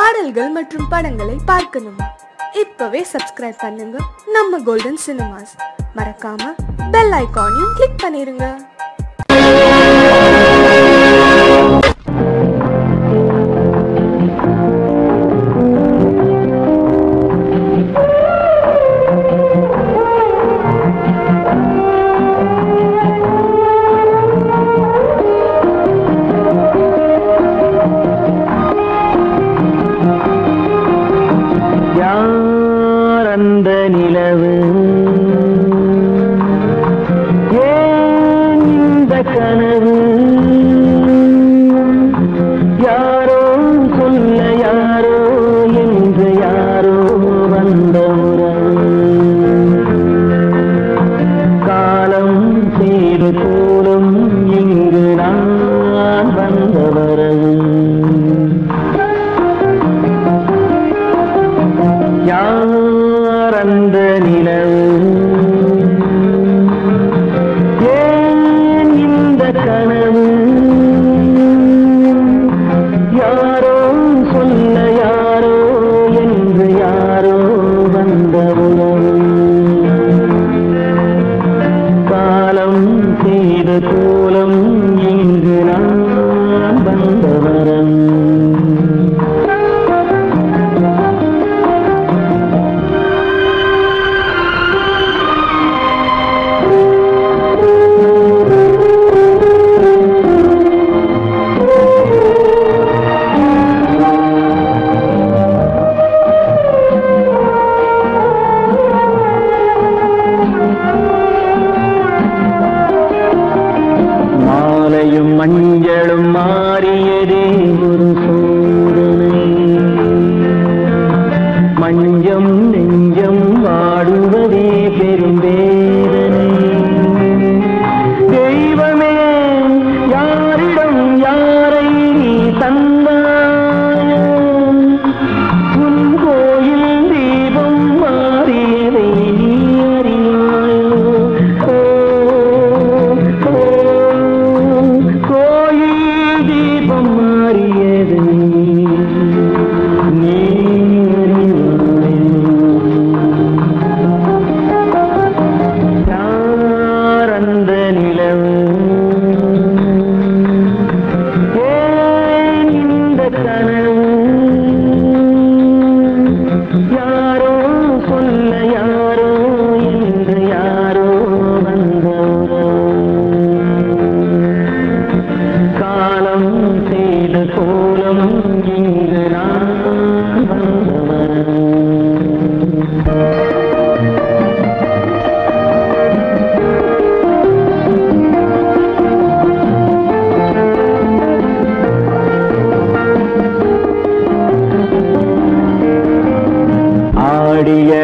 பாடல்கள் மற்றும் படங்களை பார்க்கணுமா? இப்பவே சப்ஸ்கிரைப் பண்ணுங்க நம்ம கோல்டன் சினிமாஸ். மறக்காம பெல் ஐகானையும் கிளிக் பண்ணிருங்க.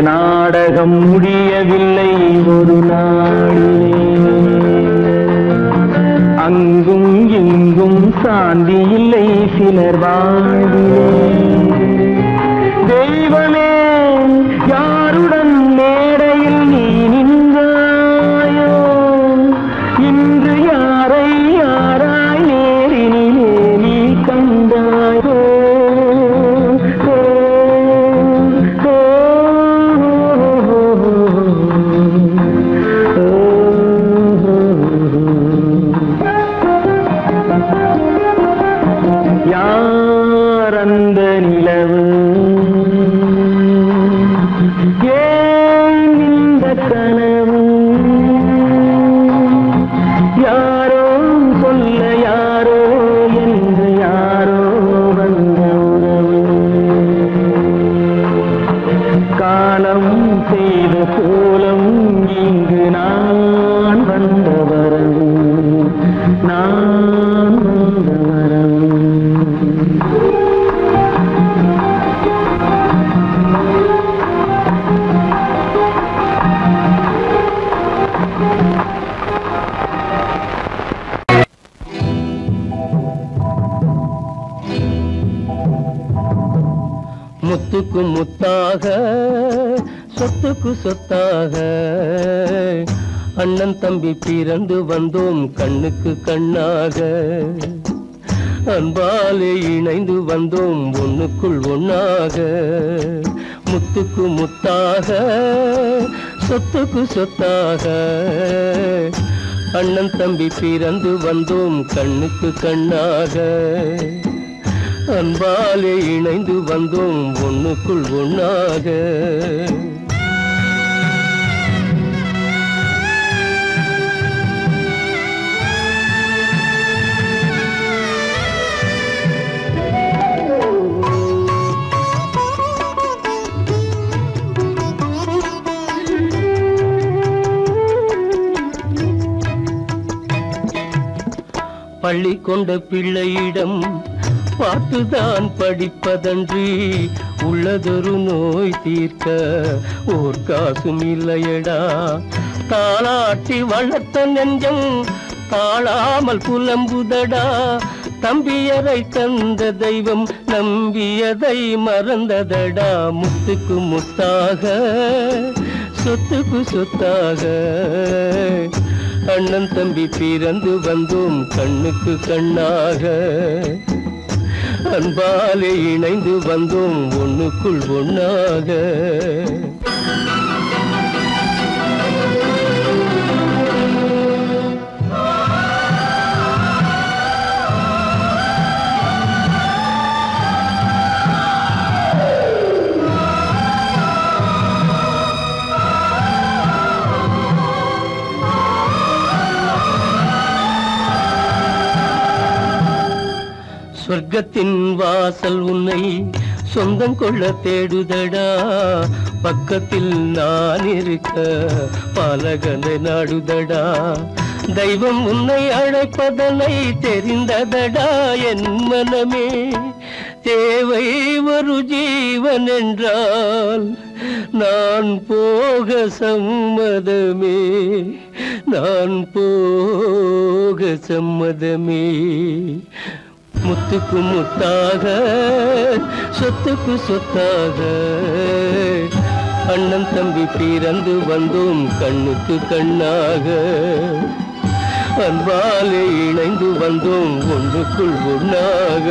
நாடகம் முடியவில்லை ஒரு நாளிலே, அங்கும் இங்கும் சாந்தி இல்லை சிலர் வாழ்விலே. தெய்வமே யாருடன் மேடையில் நீ நின்றாயோ, இன்று யாரை யாராய் நேரினிலே நீ கண்டாயோ. முத்துக்கு முத்தாக சொத்துக்கு சொத்தாக அண்ணன் தம்பி பிறந்து வந்தோம் கண்ணுக்கு கண்ணாக. அன்பாலே இணைந்து வந்தோம் ஒண்ணுக்குள் ஒண்ணாக, முத்துக்கு முத்தாக, சொத்துக்கு சொத்தாக. அண்ணன் தம்பி பிறந்து வந்தோம் கண்ணுக்கு கண்ணாக, அன்பாலே இணைந்து வந்தோம் ஒண்ணுக்குள் ஒண்ணாக. பள்ளி கொண்ட பிள்ளையிடம் பாட்டுதான் படிப்பதன்றி, உள்ளதொரு நோய் தீர்க்க ஓர் காசும் இல்லையடா. தாளாட்டி வளர்த்த நெஞ்சம் தாழாமல் புலம்புதடா. தம்பியரை தந்த தெய்வம் நம்பியதை மறந்ததடா. முத்துக்கு முத்தாக, சொத்துக்கு சொத்தாக. அண்ணன் தம்பி பிறந்து வந்தோம் கண்ணுக்கு கண்ணாக, அன்பாலே இணைந்து வந்தோம் ஒண்ணுக்குள் ஒண்ணாக. சொர்க்கத்தின் வாசல் உன்னை சொந்தம் கொள்ள தேடுதடா. பக்கத்தில் நான் இருக்க பாலகனை நாடுதடா. தெய்வம் உன்னை அழைப்பதனை தெரிந்ததடா என் மனமே. தேவை ஒரு ஜீவன் என்றால் நான் போக சம்மதமே, நான் போக சம்மதமே. முத்துக்கு முத்தாக, சொத்துக்கு சொத்தாக. அண்ணன் தம்பி பிறந்து வந்தோம் கண்ணுக்கு கண்ணாக, அன்பாலே இணைந்து வந்தோம் ஒன்றுக்குள் ஒண்ணாக.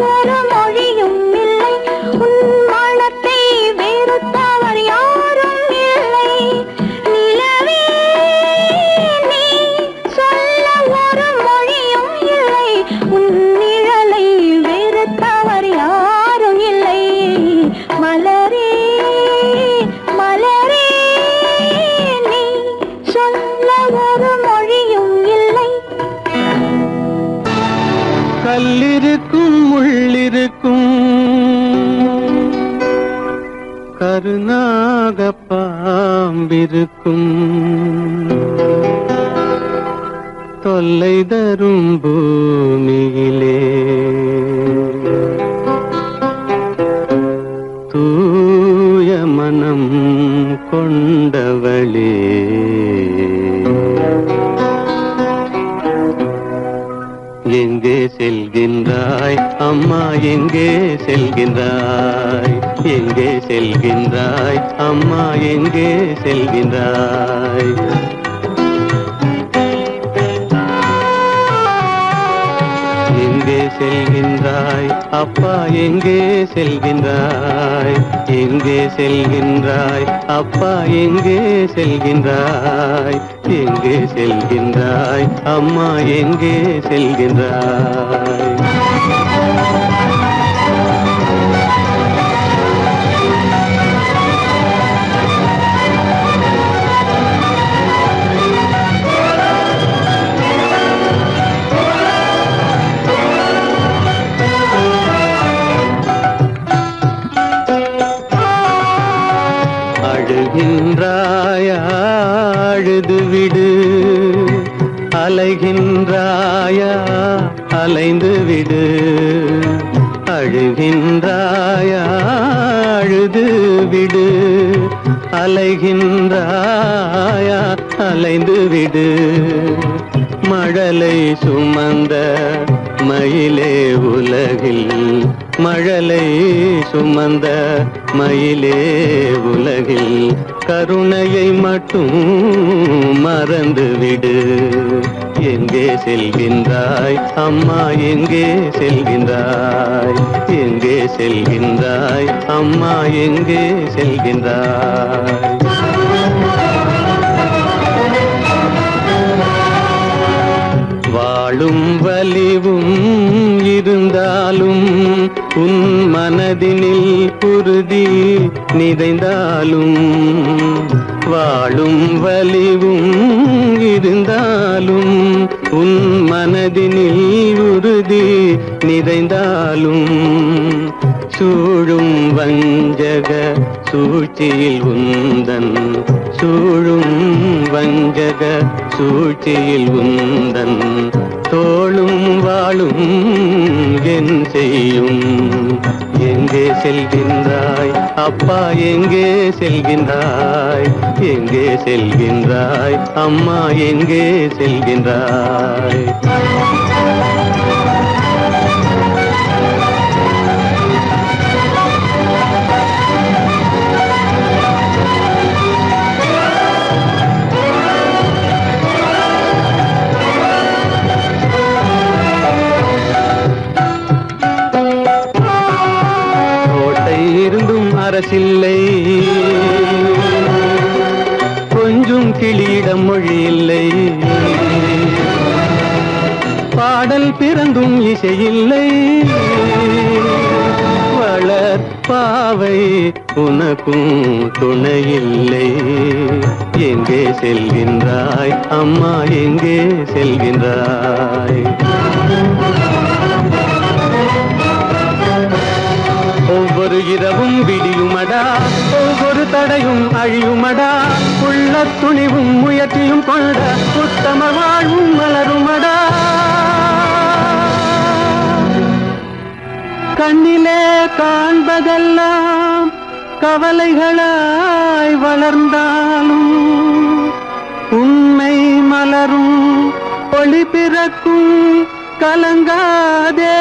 ஒரு மொழியும் இல்லை உன் மனத்தை வெறுத்தவர் யாரும் இல்லை நிலவே நீ சொல்ல ஒரு மொழியும் இல்லை உன் நிழலை வெறுத்தவர் யாரும் இல்லை மலரே மலரே நீ சொல்ல ஒரு மொழியும் இல்லை கல்லிருக்கும் முள்ளிருக்கும் கருநாக பாம்பிருக்கும் தொல்லை தரும் பூமியிலே தூய மனம் கொண்டவளே எங்கே செல்கின்றாய் அம்மா எங்கே செல்கின்றாய் எங்கே செல்கின்றாய் அம்மா எங்கே செல்கின்றாய் எங்கே செல்கின்றாய் அப்பா எங்கே செல்கின்றாய் எங்கே செல்கின்றாய் அப்பா எங்கே செல்கின்றாய் எங்கே செல்கின்றாய் அம்மா எங்கே செல்கின்றாய் அழுகின்றாயா அழுது விடு அலைகின்றாயா அலைந்து விடு அழுகின்றாயா அழுது விடு அலைகின்றாயா அலைந்து விடு மழலை சுமந்த மயிலே உலகில் மழலை சுமந்த மயிலே உலகில் கருணையை மட்டும் மறந்துவிடு எங்கே செல்கின்றாய் அம்மா எங்கே செல்கின்றாய் எங்கே செல்கின்றாய் அம்மா எங்கே செல்கின்றாய் வாழும் வலிவும் இருந்தாலும் உன் மனதினில் உறுதி நிறைந்தாலும் வாழும் வலிவும் இருந்தாலும் உன் மனதினில் உறுதி நிறைந்தாலும் சூழும் வஞ்சக சூழ்ச்சியில் உந்தன் சூழும் வஞ்சக சூழ்ச்சியில் உந்தன் தோளும் வாழும் என் செய்யும் எங்கே செல்கின்றாய் அப்பா எங்கே செல்கின்றாய் எங்கே செல்கின்றாய் அம்மா எங்கே செல்கின்றாய் அரசில்லை கொஞ்சம் கிளியிடம் மொழி இல்லை பாடல் பிறந்தும் இசையில்லை வளர் பாவை உனக்கும் துணையில்லை எங்கே செல்கின்றாய் அம்மா எங்கே செல்கின்றாய் ஒவ்வொரு இரவும் விடியுமடா ஒவ்வொரு தடையும் அழியுமடா உள்ள துணிவும் முயற்சியும் கொண்ட உத்தம வாழ்வும் மலருமடா கண்ணிலே காண்பதெல்லாம் கவலைகளாய் வளர்ந்தாலும் உண்மை மலரும் ஒளி பிறக்கும் கலங்காதே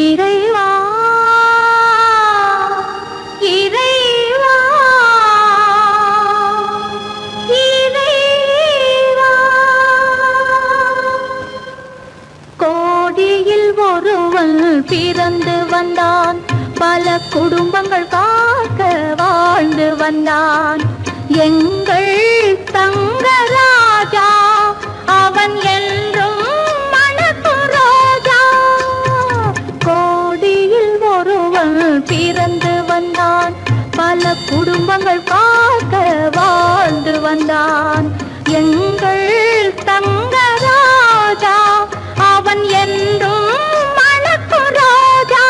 இறைவா பிறந்து வந்தான். பல குடும்பங்கள் காக்க வாழ்ந்து வந்தான். எங்கள் தங்கராஜா அவன் என்றும் மணக்கும் ரோஜா. கோடியில் ஒருவன் பிறந்து வந்தான். பல குடும்பங்கள் காக்க வாழ்ந்து வந்தான். எங்கள் தங்கராஜா அவன் என்றும் மணக்கும் ரோஜா.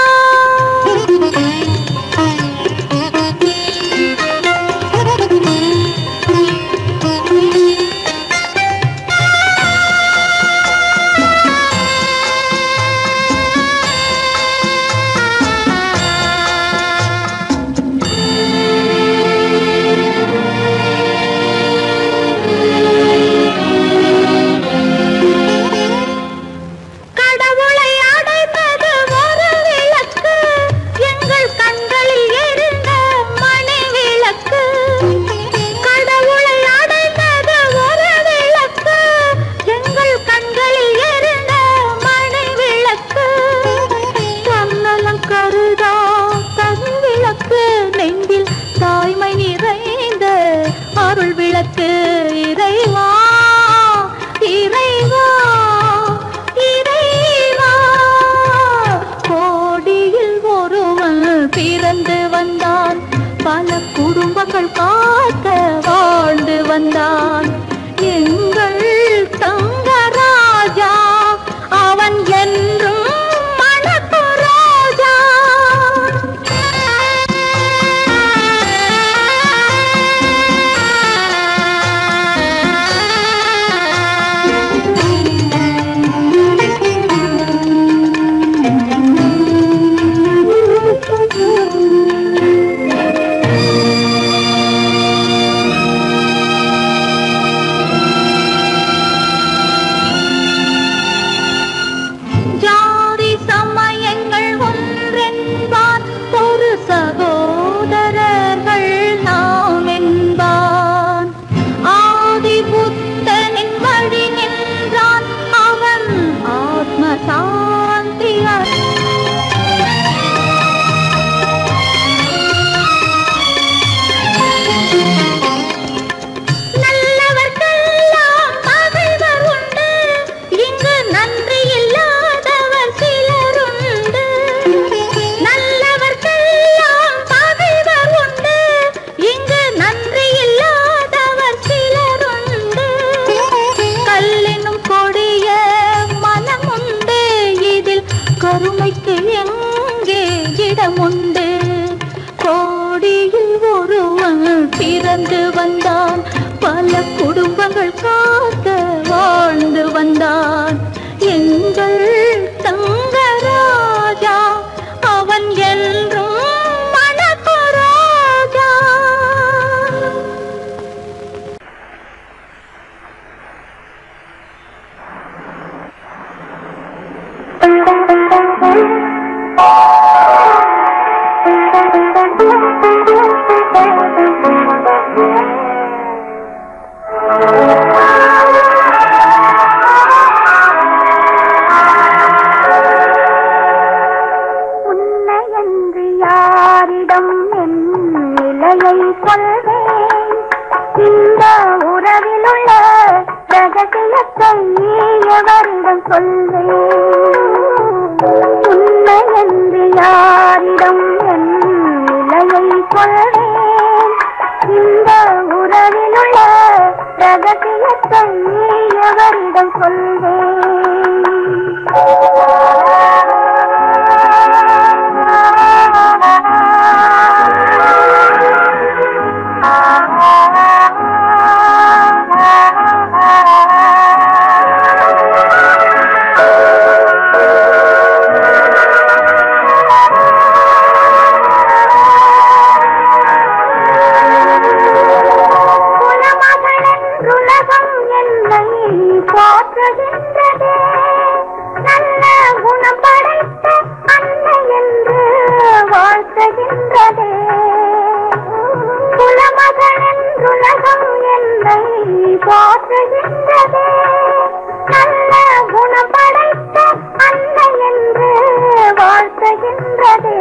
பிறந்து வந்தான். பல குடும்பங்கள் காக்க வாழ்ந்து வந்தான். எங்கள் தங்கராஜா அவன் என்றும் மணக்கும் ரோஜா. வாழ்த்துகின்றதே.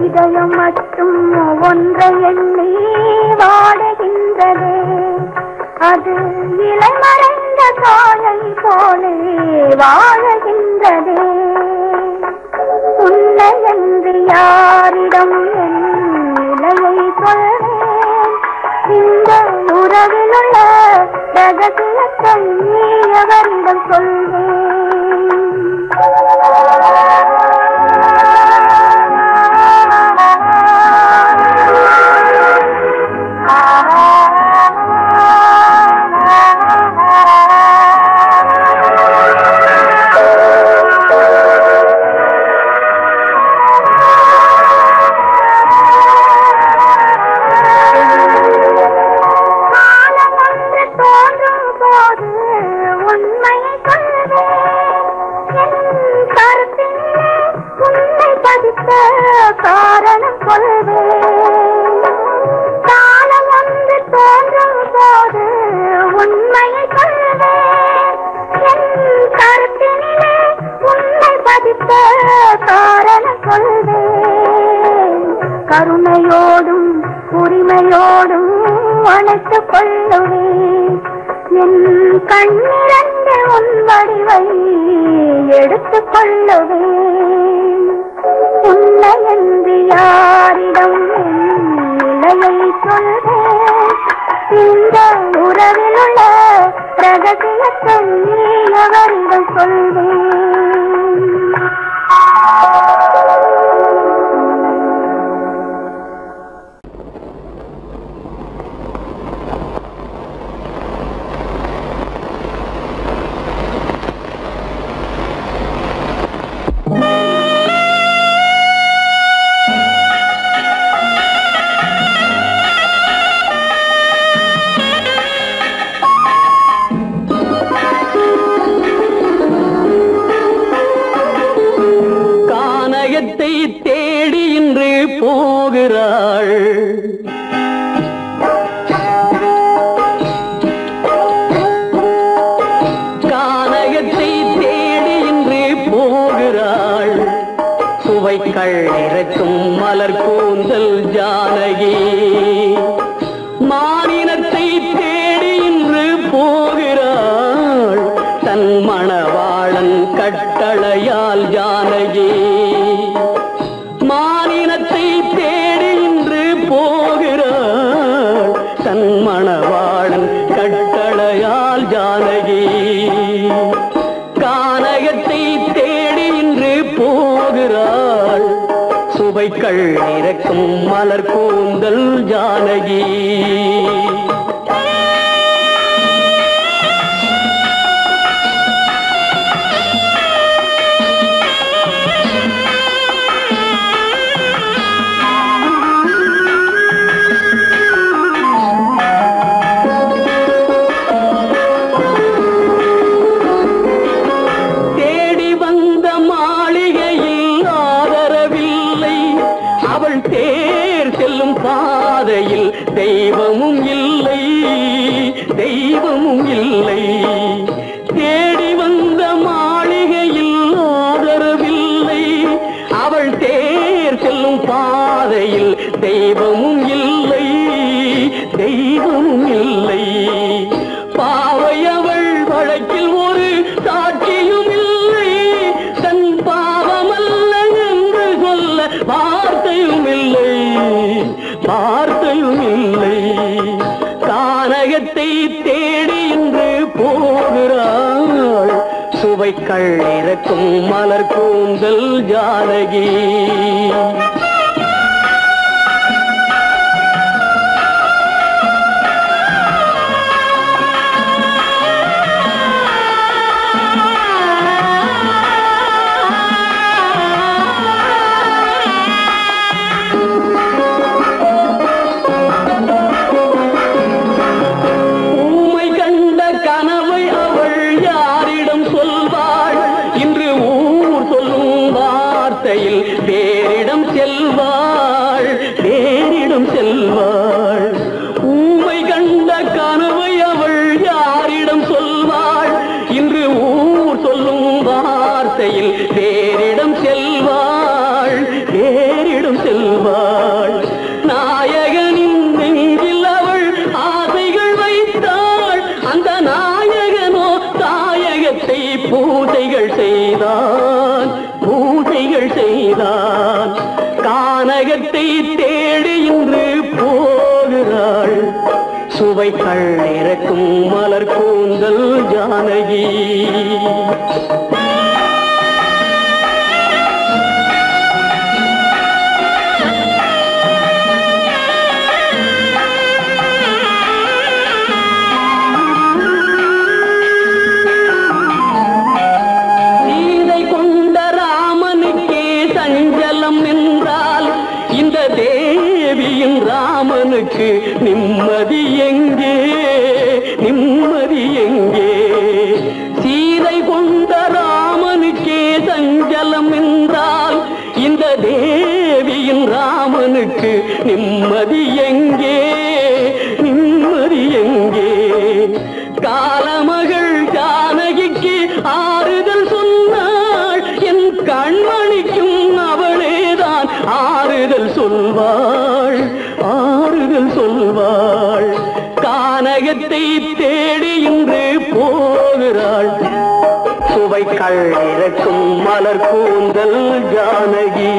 இதயம் மட்டும் ஒன்றை எண்ணி வாடுகின்றதே. அது இலைமறைந்த தாயை போலே வாழுகின்றதே. உன்னை என்று யாரிடம் என் நிலையை சொல்வேன்? இந்த உறவில் உள்ள ரகசியத்தை எவரிடம் சொல்வேன்? காரணம் சொல்வேன். காலம் வந்து தோன்றும் போது உண்மையை சொல்வேன். என் கருத்தினிலே உண்மை பதித்த காரணம் சொல்வேன். கருணையோடும் உரிமையோடும் அணைத்துக் கொள்ளுவேன். என் கண்ணிரண்டு உன் வடிவை எடுத்துக் கொள்ளுவேன். உன்னை என்று யாரிடம் நிலையை சொல்வேன்? இந்த உறவில் உள்ள ரகசியத்தை எவரிடம் சொல்வேன்? தேடி இன்று போகிறாள். கானகத்தை தேடி இன்று போகிறாள். சுவைக்கள் இறக்கும் மலர் கூந்தல் ஜானகி. மானினத்தை தேடி இன்று போகிறாள். தன் மணவாளன் கட்டளையால் ஜானகி. மானினத்தை தேடி இன்று போகிறாள். தன் மணவாளன் கட்டளையால் ஜானகி. கானகத்தை தேடி இன்று போகிறாள். சுவைக்கள் இறக்கும் மலர் கூந்தல் ஜானகி. தெய்வமும் இல்லை, தெய்வமும் இல்லை. தேடி வந்த மாளிகையில் ஆதரவில்லை. அவள் தேர் செல்லும் பாதையில் தெய்வமும் இல்லை, தெய்வமும் இல்லை. பாவை அவள் வழக்கில் ஒரு சாட்சியும் இல்லை. தன் பாவமல்ல என்று சொல்ல வார்த்தையும் இல்லை, வார்த்தையும் இல்லை. கானகத்தை தேடி இன்று போகிறாள். சுவைக்கள் இறக்கும் மலர் கூந்தல் ஜானகி. வேறிடம் செல்வாள், வேறிடம் செல்வாள். ஊமை கண்ட கனவை அவள் யாரிடம் சொல்வாள்? இன்று ஊர் சொல்லும் வார்த்தையில் வேறிடம் செய்தான் கானகத்தை தேடி இன்று போகிறாள் சுவைகள் இறக்கும் மலர் கூந்தல் ஜானகி ராமனுக்கு நிம்மதி எங்கே நிம்மதி எங்கே சீதை கொண்ட ராமனுக்கே சஞ்சலம் என்றால் இந்த தேவியின் ராமனுக்கு நிம்மதி எங்கே நிம்மதி எங்கே காலமகள் ஜானகிக்கு ஆறுதல் சொன்னாள் என் கண்மணிக்கும் அவளேதான் ஆறுதல் சொல்வாள் ஆறுதல் சொல்வாள் கானகத்தை தேடி இன்று போகிறாள் சுவைகள் இறக்கும் மலர் கூந்தல் ஜானகி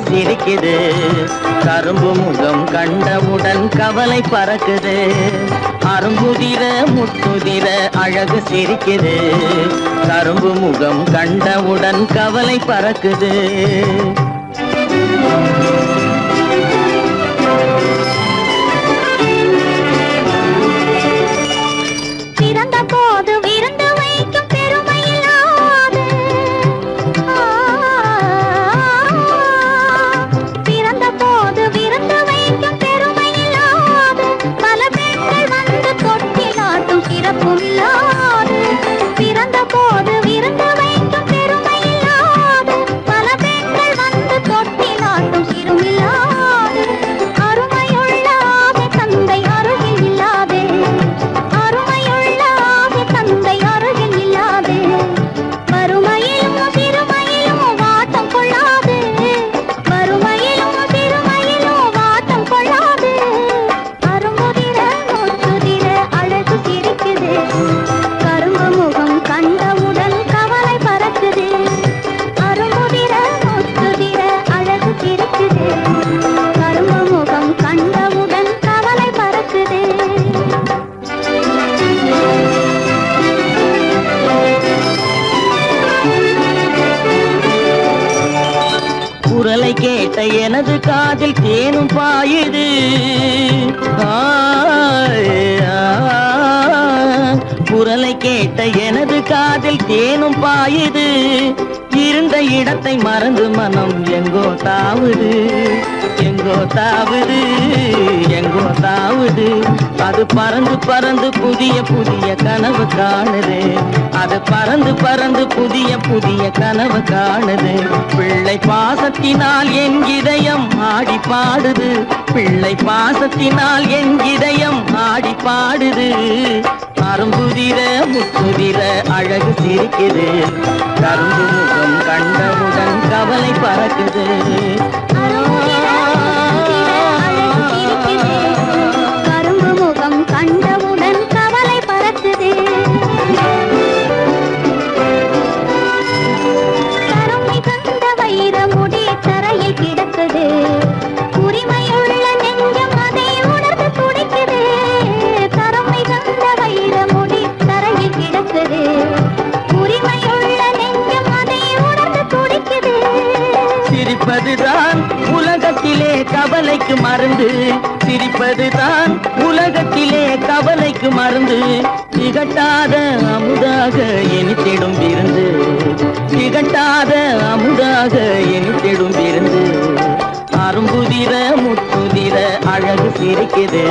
சிரிக்குது கரும்பு முகம் கண்டவுடன் கவலை பறக்குது அரும்புதிர முத்துதிர அழகு சிரிக்குது கரும்பு முகம் கண்டவுடன் கவலை பறக்குது குரலை கேட்ட எனது காதில் தேனும் பாயுது குரலை கேட்ட எனது காதில் தேனும் பாயுது இருந்த இடத்தை மறந்து மனம் எங்கோ தாவுது எங்கோ தாவுது எங்கோ தாவுது அது பறந்து பறந்து புதிய புதிய கனவு காணுது அது பறந்து பறந்து புதிய புதிய கனவு காணுது பிள்ளை பாசத்தினால் என் இதயம் ஆடி பாடுது பிள்ளை பாசத்தினால் என் இதயம் ஆடி பாடுது அரும்புதிர முத்துதிர அழகு சிரிக்குது கரும்பு முகம் கண்டவுடன் கவலை பறக்குது கரும்பு முகம் கண்டவுடன் கவலை பறக்குது கருமை கண்ட வைர முடி தரையில் கிடக்குது உரிமையுள்ள நெஞ்சம் அதை உணர்ந்து துடிக்குது கருமை கண்ட வைர முடி தரையில் கிடக்குது உரிமையுள்ள நெஞ்சம் அதை உணர்ந்து துடிக்குது சிரிப்பதுதான் உலகத்திலே கவலைக்கு மருந்து சிரிப்பதுதான் உலகத்திலே கவலைக்கு மருந்து திகட்டாத அமுதாக இனித்திடும் விருந்து திகட்டாத அமுதாக இனித்திடும் விருந்து அரும்புதிர முத்துதிர அழகு அழகு சிரிக்குது.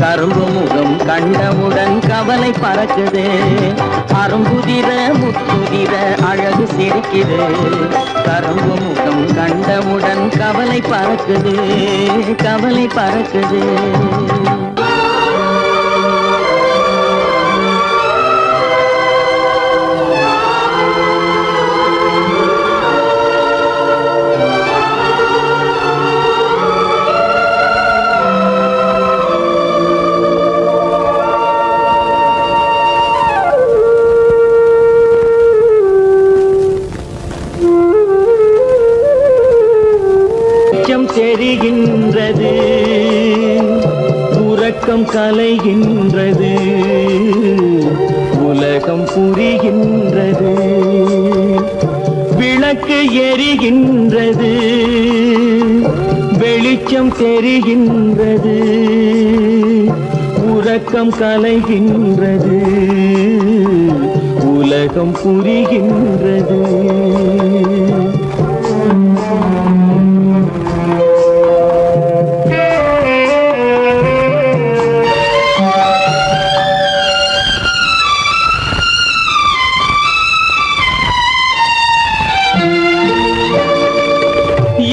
கரும்பு முகம் கண்டவுடன் கவலை பறக்குது. அரும்புதிர முத்துதிர அழகு சிரிக்குது. கரும்பு முகம் கண்டவுடன் கவலை பறக்குது, கவலை பறக்குது. தெரிகின்றது, உறக்கம் கலைகின்றது, உலகம் புரிகின்றது. விளக்கு எரிகின்றது, வெளிச்சம் தெரிகின்றது, உறக்கம் கலைகின்றது, உலகம் புரிகின்றது.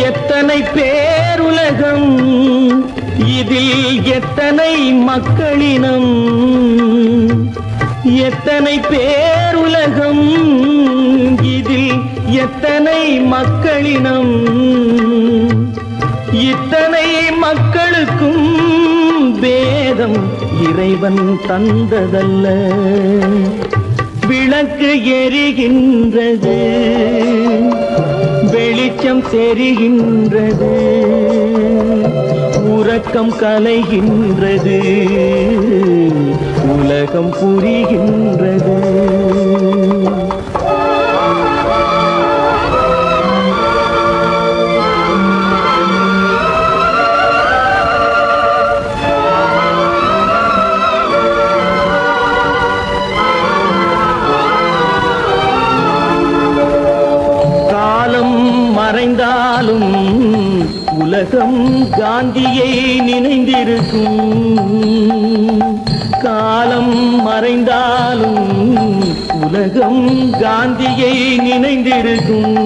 எத்தனை பேருலகம், இதில் எத்தனை மக்களினம். எத்தனை பேருலகம், இதில் எத்தனை மக்களினம். இத்தனை மக்களுக்கும் வேதம் இறைவன் தந்ததல்ல. விளக்கு எரிகின்றது, வெளிச்சம் தெரிகின்றது, உறக்கம் கலைகின்றது, உலகம் புரிகின்றது. மறைந்தாலும் உலகம் காந்தியை நினைந்திருக்கும். காலம் மறைந்தாலும் உலகம் காந்தியை நினைந்திருக்கும்.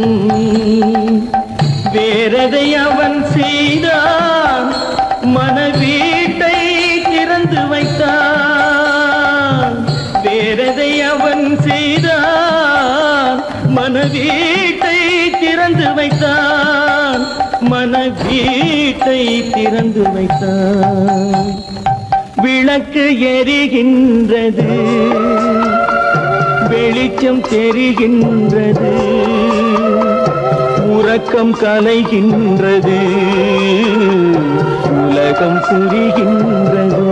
வேறதை அவன் செய்தான், மனவீட்டை திறந்து வைத்தான். வேறதை அவன் செய்தான், மனவீட்டை திறந்து வைத்தான், மனவீட்டை திறந்து வைத்தான். விளக்கு எரிகின்றது, வெளிச்சம் தெரிகின்றது, உறக்கம் கலைகின்றது, உலகம் புரிகின்றது.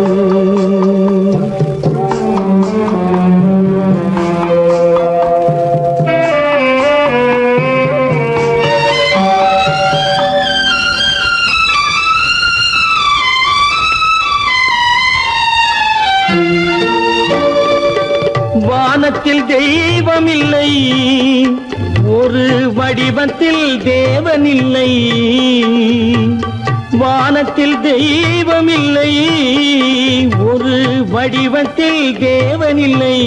வானத்தில் தெய்வமில்லை, ஒரு வடிவத்தில் தேவனில்லை. வானத்தில் தெய்வமில்லை, ஒரு வடிவத்தில் தேவனில்லை.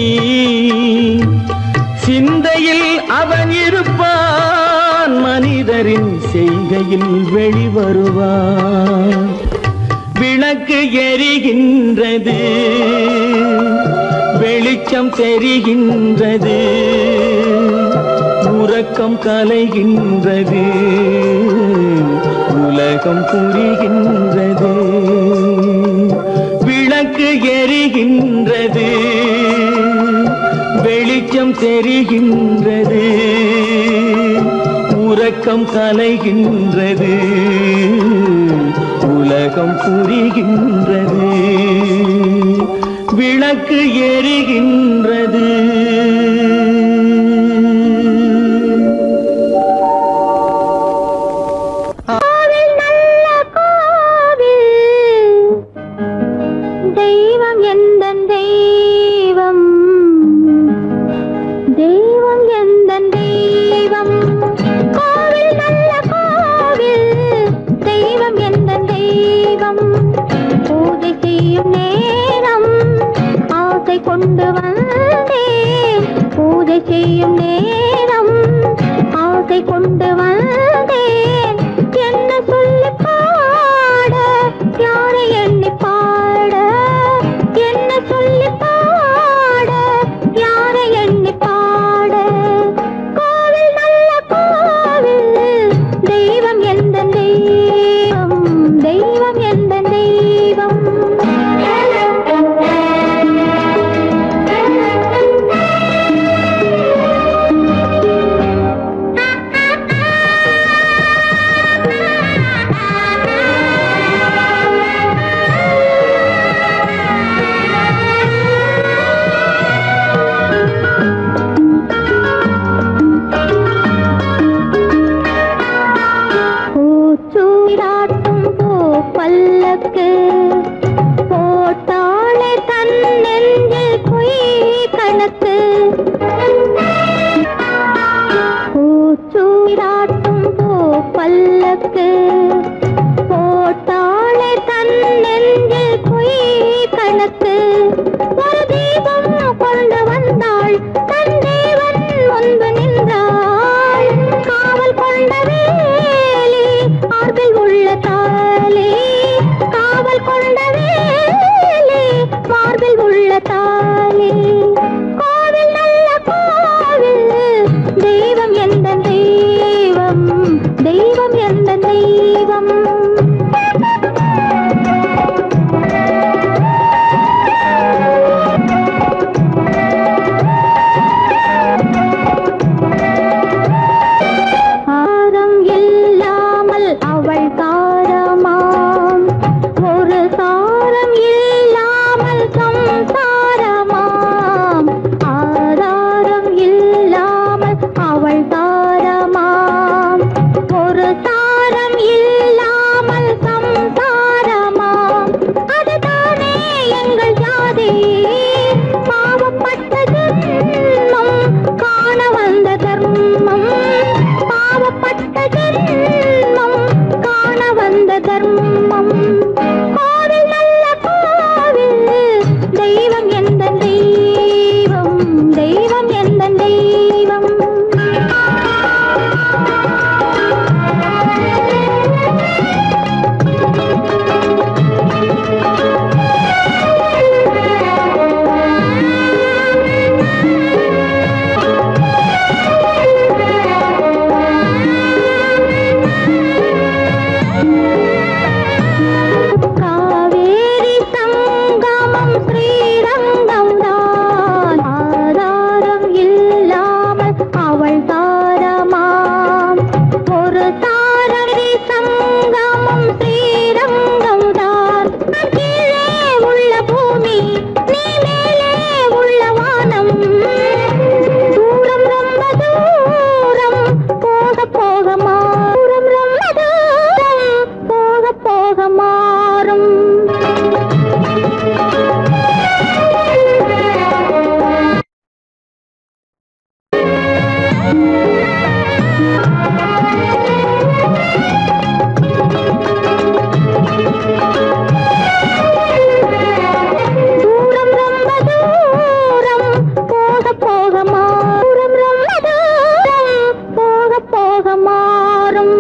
சிந்தையில் அவன் இருப்பான், மனிதரின் செய்கையில் வெளிவருவான். விளக்கு எரிகின்றது, வெளிச்சம் தெரிகின்றது, உறக்கம் கலைகின்றது, உலகம் புரிகின்றது. விளக்கு எரிகின்றது, வெளிச்சம் தெரிகின்றது, உறக்கம் கலைகின்றது, உலகம் புரிகின்றது. விளக்கு எரிகின்றது. கோவில் நல்ல கோவில், தெய்வம் எந்தன் தெய்வம், தெய்வம் எந்தன் தெய்வம். கோவில் நல்ல கோவில், தெய்வம் எந்தன் தெய்வம். கொண்டு வந்தேன் பூஜை செய்யும் நேரம் ஆசை கொண்டு வந்தேன் என்ன சொல்லி பாட யாரை எண்ணி பாட என்ன சொல்லி பாட யாரை எண்ணி பாட கோவில் நல்ல கோவில் தெய்வம் எந்த தெய்வம் தெய்வம் எந்த தெய்வம் போட்டாளே தன் நெஞ்சில் பொய் கணக்கு பூச்சூராட்டும் போ பல்லக்கு போட்டாளே தன் நெஞ்சில் பொய் கணக்கு ஒரு தீபம் கொண்டு வந்தாள் தன் தேவன் முன்பு நின்றாள் காவல் கொண்ட வேலி ஆர்பில் உள்ள தாலி காவல் கொண்ட வேலி மார்பில் உள்ள தாலி கோவில் நல்ல கோவில் தெய்வம் எந்த தெய்வம் தெய்வம் எந்த தெய்வம் ஆரம் இல்லாமல் அவள் தாரமாம் ஒரு சாரம் இல்லாமல் சம்சாரமாம் ஆதாரம் இல்லாமல் அவள் தாரமாம் ஒரு சாரம் இல்லாமல் சம்சாரமாம் அதுதானே எங்கள் ஜாதி பாவப்பட்ட ஜென்மம் காண வந்த தர்மம் பாவப்பட்ட ஜென்மம் காண வந்த தர்மம் கோவில் நல்ல கோவில் தெய்வம் எந்த தெய்வம் தெய்வம் எந்த தெய்வம் காவேரி சங்கமம் ஸ்ரீரங்கம் தான் ஆதாரம் இல்லாமல் அவள் தாரமாம் ஒரு தாரரி சங்கமம் ஸ்ரீரங்கம் தான் கீழே உள்ள பூமி நீ மேலே உள்ள வானம் தூரம் ரொம்ப தூரம் போக போக மாறும் ரொம்ப தூரம் போக போக மாறும் தூரம் ரொம்ப தூரம் போக போக மாறும் ரொம்ப தூரம் போக போக மாறும்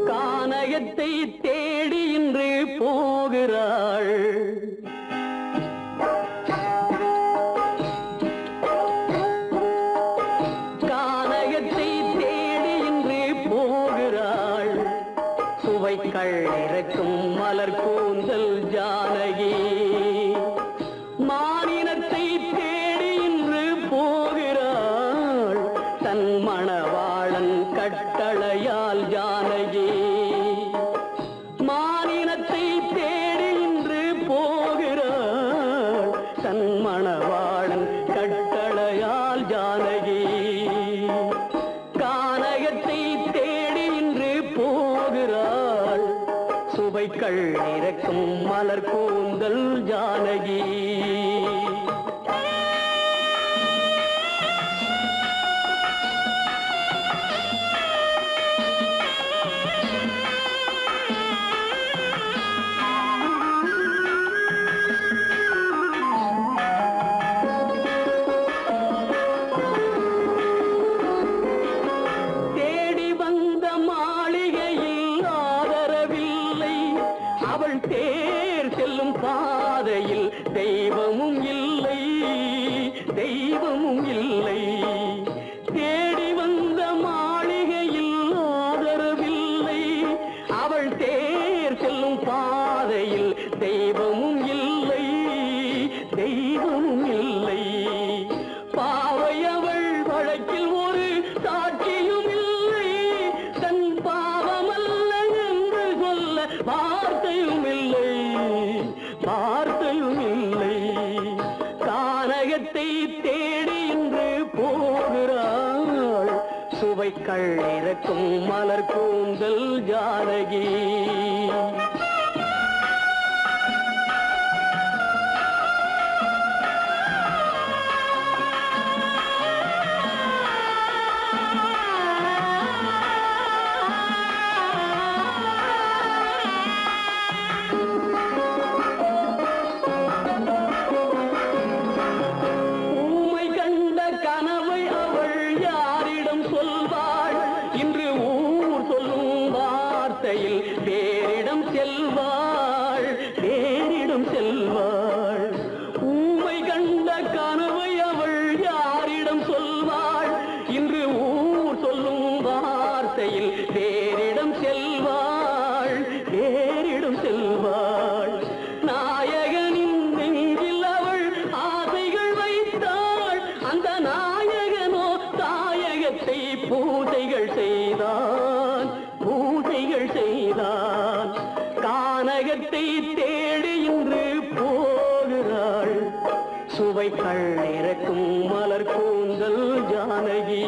கானகத்தை தேடி இன்று போகிறாள் கானகத்தை தேடி இன்று போகிறாள் சுவைக்கள் இறக்கும் மலர் கூந்தல் ஜானகி மானினத்தை தேடி இன்று போகிறாள் தன் மணவாளன் கட்டளையால் ஜானகி மானினத்தை தேடி இன்று போ சுவைக்கள் இறக்கும் மலர் கூந்தல் ஜானகி. பாதையில் தெய்வமும் இல்லை, தெய்வமும் இல்லை. தேடி வந்த மாளிகையில் ஆதரவில்லை, அவள் தேர் செல்லும் பாதையில் தெய்வமும் இல்லை, தெய்வமும் இல்லை. பாவை அவள் வழக்கில் ஒரு சாட்சியும் இல்லை, தன் பாவமல்ல என்று சொல்ல வார்த்தையும் இல்லை, வார்த்தையும் இல்லை. கானகத்தை தேடி இன்று போகிறாள், சுவைக்கள் இறக்கும் மலர் கூந்தல் ஜானகி. பேரிடம் செல்வாள், பேரிடம் செல்வாள். ஊமை கண்ட கனவை அவள் யாரிடம் சொல்வாள், இன்று ஊர் சொல்லும் வார்த்தையில் பேரிடம் செல்வாள், பேரிடம் செல்வாள். நாயகனின் நெஞ்சில் அவள் ஆசைகள் வைத்தாள், அந்த நாயகனோ தாயகத்தை பூஜைகள் செய்தான், பூஜைகள் செய்தான். கானகத்தை தேடி இன்று போகிறாள், சுவைக்கள் இறக்கும் மலர் கூந்தல் ஜானகி.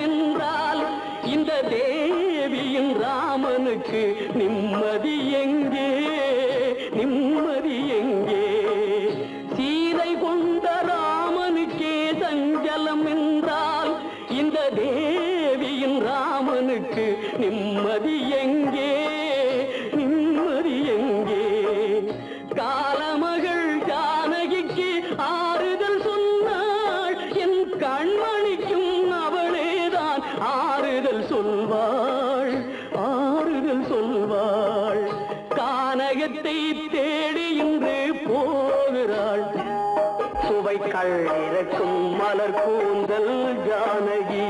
என்றால் இந்த தேவியின் ராமனுக்கு நிம்மதி எங்கே, நிம்மதி எங்கே? சீதை கொண்ட ராமனுக்கே சஞ்சலம் என்றால் இந்த தேவியின் ராமனுக்கு நிம்மதி எங்கே, நிம்மதி எங்கே? காலமகள் ஜானகிக்கு ஆறுதல் சொன்னாள், என் கண்மணிக்கும் அவளேதான் ஆறுதல் சொல்வாள், ஆறுதல் சொல்வாள். கானகத்தை தேடி இன்று போகிறாள், சுவைக்கள் இறக்கும் மலர் கூந்தல் ஜானகி.